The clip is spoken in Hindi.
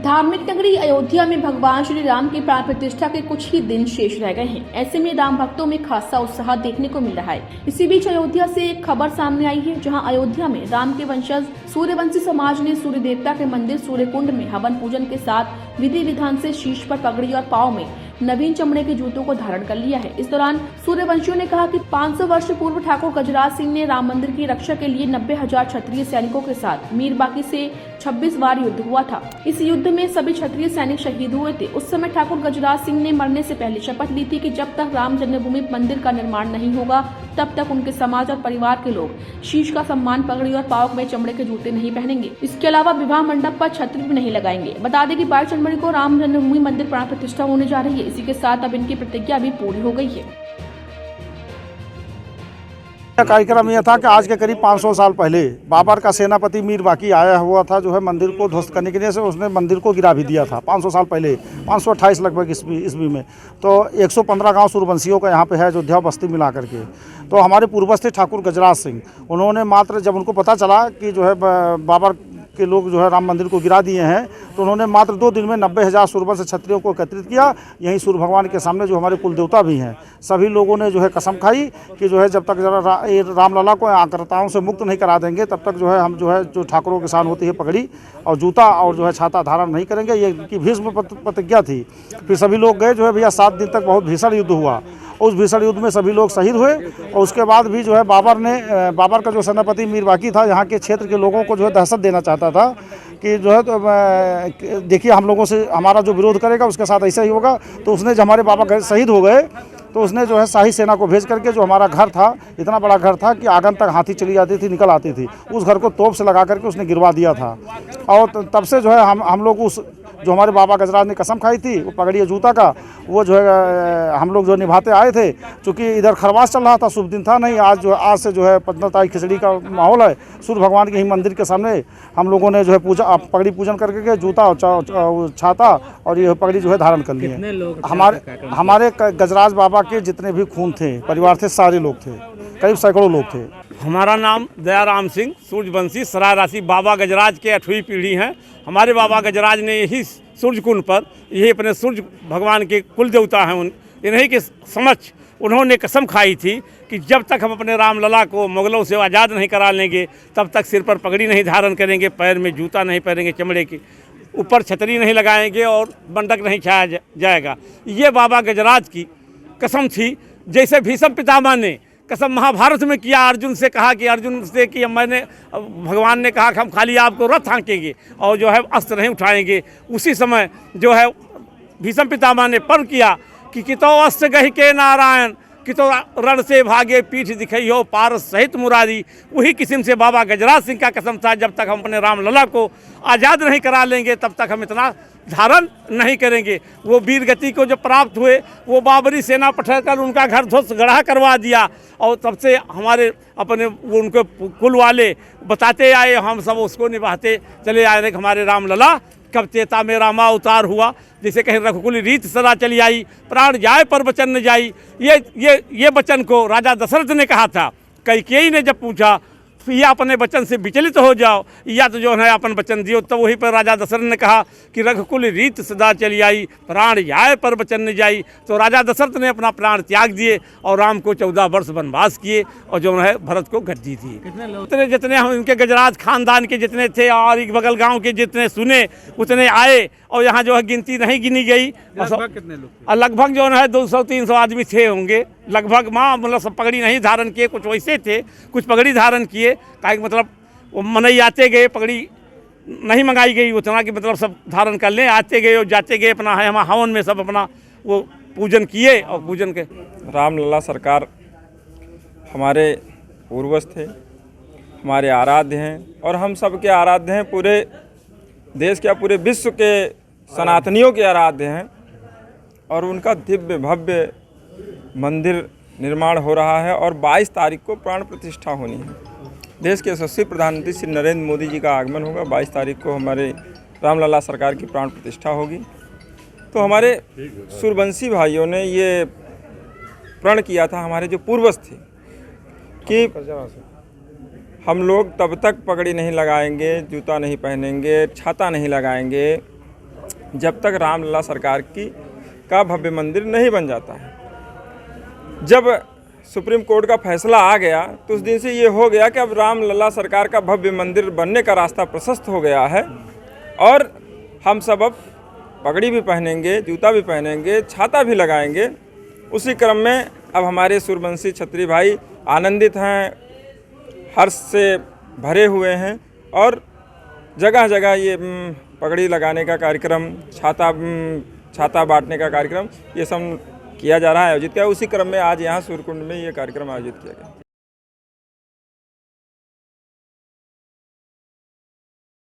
धार्मिक नगरी अयोध्या में भगवान श्री राम की प्राण प्रतिष्ठा के कुछ ही दिन शेष रह गए हैं। ऐसे में राम भक्तों में खासा उत्साह देखने को मिल रहा है। इसी बीच अयोध्या से एक खबर सामने आई है, जहां अयोध्या में राम के वंशज सूर्यवंशी समाज ने सूर्य देवता के मंदिर सूर्यकुंड में हवन पूजन के साथ विधि विधान से शीश पर पगड़ी और पाँव में नवीन चमड़े के जूतों को धारण कर लिया है। इस दौरान सूर्यवंशियों ने कहा कि 500 वर्ष पूर्व ठाकुर गजराज सिंह ने राम मंदिर की रक्षा के लिए 90,000 क्षत्रिय सैनिकों के साथ मीरबाकी से 26 बार युद्ध हुआ था। इस युद्ध में सभी क्षत्रिय सैनिक शहीद हुए थे। उस समय ठाकुर गजराज सिंह ने मरने से पहले शपथ ली थी कि जब तक राम जन्मभूमि मंदिर का निर्माण नहीं होगा तब तक उनके समाज और परिवार के लोग शीश का सम्मान, पगड़ी और पाँव में चमड़े के जूते नहीं पहनेंगे। इसके अलावा विवाह मंडप पर छतरी भी नहीं लगाएंगे। बता दें कि 22 जनवरी को राम जन्मभूमि मंदिर प्राण प्रतिष्ठा होने जा रही है। इसी के साथ अब इनकी प्रतिज्ञा भी पूरी हो गई है। कार्यक्रम यह था कि आज के करीब 500 साल पहले बाबर का सेनापति मीरबाकी आया हुआ था, जो है मंदिर को ध्वस्त करने के लिए से उसने मंदिर को गिरा भी दिया था 500 साल पहले, 528 लगभग ईस्वी में। तो 115 गांव सूर्यवंशियों का यहाँ पे है, अयोध्या बस्ती मिला करके। तो हमारे पूर्वज थे ठाकुर गजराज सिंह, उन्होंने मात्र जब उनको पता चला कि जो है बाबर के लोग जो है राम मंदिर को गिरा दिए हैं, तो उन्होंने मात्र 2 दिन में 90,000 सूर्यवंशी क्षत्रियों को एकत्रित किया। यहीं सूर्य भगवान के सामने जो हमारे कुल देवता भी हैं, सभी लोगों ने जो है कसम खाई कि जो है जब तक रामलला को आक्रांताओं से मुक्त नहीं करा देंगे तब तक जो है हम जो ठाकुरों के साथ होती है पगड़ी और जूता और जो है छाता धारण नहीं करेंगे। ये इनकी भीष्म प्रतिज्ञा थी। फिर सभी लोग गए, जो है भैया 7 दिन तक बहुत भीषण युद्ध हुआ। उस भीषण युद्ध में सभी लोग शहीद हुए और उसके बाद भी जो है बाबर का जो सेनापति मीरबाकी था, यहाँ के क्षेत्र के लोगों को जो है दहशत देना चाहता था कि जो है तो देखिए हम लोगों से हमारा जो विरोध करेगा उसके साथ ऐसा ही होगा। तो उसने जब हमारे बाबा शहीद हो गए तो उसने जो है शाही सेना को भेज करके, जो हमारा घर था इतना बड़ा घर था कि आंगन तक हाथी चली जाती थी, निकल आती थी, उस घर को तोप से लगा करके उसने गिरवा दिया था। और तब से जो है हम लोग उस जो हमारे बाबा गजराज ने कसम खाई थी वो पगड़ी जूता का, वो जो है हम लोग जो निभाते आए थे। चूँकि इधर खरवास चल रहा था, शुभ दिन था नहीं, आज से जो है 15 तारीख खिचड़ी का माहौल है। सूर्य भगवान के ही मंदिर के सामने हम लोगों ने जो है पगड़ी पूजन करके जूता और छाता और ये पगड़ी जो है धारण कर ली है। हमारे गजराज बाबा के जितने भी खून थे, परिवार थे, सारे लोग थे, करीब सैकड़ों लोग थे। हमारा नाम दयाराम सिंह, सूर्यवंशी सराय राशि, बाबा गजराज के 8वीं पीढ़ी हैं। हमारे बाबा गजराज ने यही सूर्यकुंड पर, यही अपने सूर्य भगवान के कुल देवता हैं, इन्हीं के समक्ष उन्होंने कसम खाई थी कि जब तक हम अपने रामलला को मुगलों से आज़ाद नहीं करा लेंगे तब तक सिर पर पगड़ी नहीं धारण करेंगे, पैर में जूता नहीं पहनेंगे चमड़े की, ऊपर छतरी नहीं लगाएंगे और बंडक नहीं छाया जाएगा। ये बाबा गजराज की कसम थी। जैसे भीष्म पितामह ने कसम महाभारत में किया, अर्जुन से कहा कि अर्जुन से कि भगवान ने कहा कि हम खाली आपको रथ हाँकेंगे और जो है अस्त्र नहीं उठाएंगे। उसी समय जो है भीष्म पितामह ने पर किया कि कितो अस्त्र गहि के नारायण, कितो रण से भागे पीठ दिखइयो पारस सहित मुरारी। वही किस्म से बाबा गजराज सिंह का कसम था, जब तक हम अपने रामलला को आज़ाद नहीं करा लेंगे तब तक हम इतना धारण नहीं करेंगे। वो वीर गति को जो प्राप्त हुए, वो बाबरी सेना पठाकर उनका घर ध्वस्त गढ़ा करवा दिया और तब से हमारे अपने उनके कुल वाले बताते आए, हम सब उसको निभाते चले आए कि हमारे रामलला कब चेता में रामा उतार हुआ। जैसे कहीं रघुकुल रीत सदा चली आई, प्राण जाए पर वचन न जाई। ये वचन को राजा दशरथ ने कहा था। कैकेयी ने जब पूछा या अपने वचन से विचलित हो जाओ या तो जो है अपन वचन दियो, तो वहीं पर राजा दशरथ ने कहा कि रघुकुल रीत सदा चली आई, प्राण जाए पर वचन न जाई। तो राजा दशरथ ने अपना प्राण त्याग दिए और राम को 14 वर्ष वनवास किए और जो है भरत को गद्दी दी। जितने हम इनके गजराज खानदान के जितने थे और एक बगल गाँव के जितने सुने उतने आए और यहाँ जो है गिनती नहीं गिनी गई। लगभग जो है 200-300 आदमी थे होंगे लगभग। माँ मतलब सब पगड़ी नहीं धारण किए, कुछ वैसे थे, कुछ पगड़ी धारण किए। का मतलब वो मनई आते गए, पगड़ी नहीं मंगाई गई उतना कि मतलब सब धारण कर लें, आते गए और जाते गए। अपना है हम हवन में सब अपना वो पूजन किए और पूजन के रामलला सरकार हमारे पूर्वज थे, हमारे आराध्य हैं और हम सब के आराध्य हैं। पूरे देश के पूरे विश्व के सनातनियों के आराध्य हैं और उनका दिव्य भव्य मंदिर निर्माण हो रहा है और 22 तारीख को प्राण प्रतिष्ठा होनी है। देश के यशस्वी प्रधानमंत्री श्री नरेंद्र मोदी जी का आगमन होगा। 22 तारीख को हमारे रामलला सरकार की प्राण प्रतिष्ठा होगी। तो हमारे सूर्यवंशी भाइयों ने ये प्रण किया था, हमारे जो पूर्वज थे, कि हम लोग तब तक पगड़ी नहीं लगाएंगे, जूता नहीं पहनेंगे, छाता नहीं लगाएंगे जब तक रामलला सरकार का भव्य मंदिर नहीं बन जाता है। जब सुप्रीम कोर्ट का फैसला आ गया तो उस दिन से ये हो गया कि अब रामलला सरकार का भव्य मंदिर बनने का रास्ता प्रशस्त हो गया है और हम सब अब पगड़ी भी पहनेंगे, जूता भी पहनेंगे, छाता भी लगाएंगे। उसी क्रम में अब हमारे सूर्यवंशी क्षत्रिय भाई आनंदित हैं, हर्ष से भरे हुए हैं और जगह जगह ये पगड़ी लगाने का कार्यक्रम, छाता बांटने का कार्यक्रम ये सब किया जा रहा है, आयोजित किया। उसी क्रम में आज यहाँ सूर्यकुंड में ये कार्यक्रम आयोजित किया गया।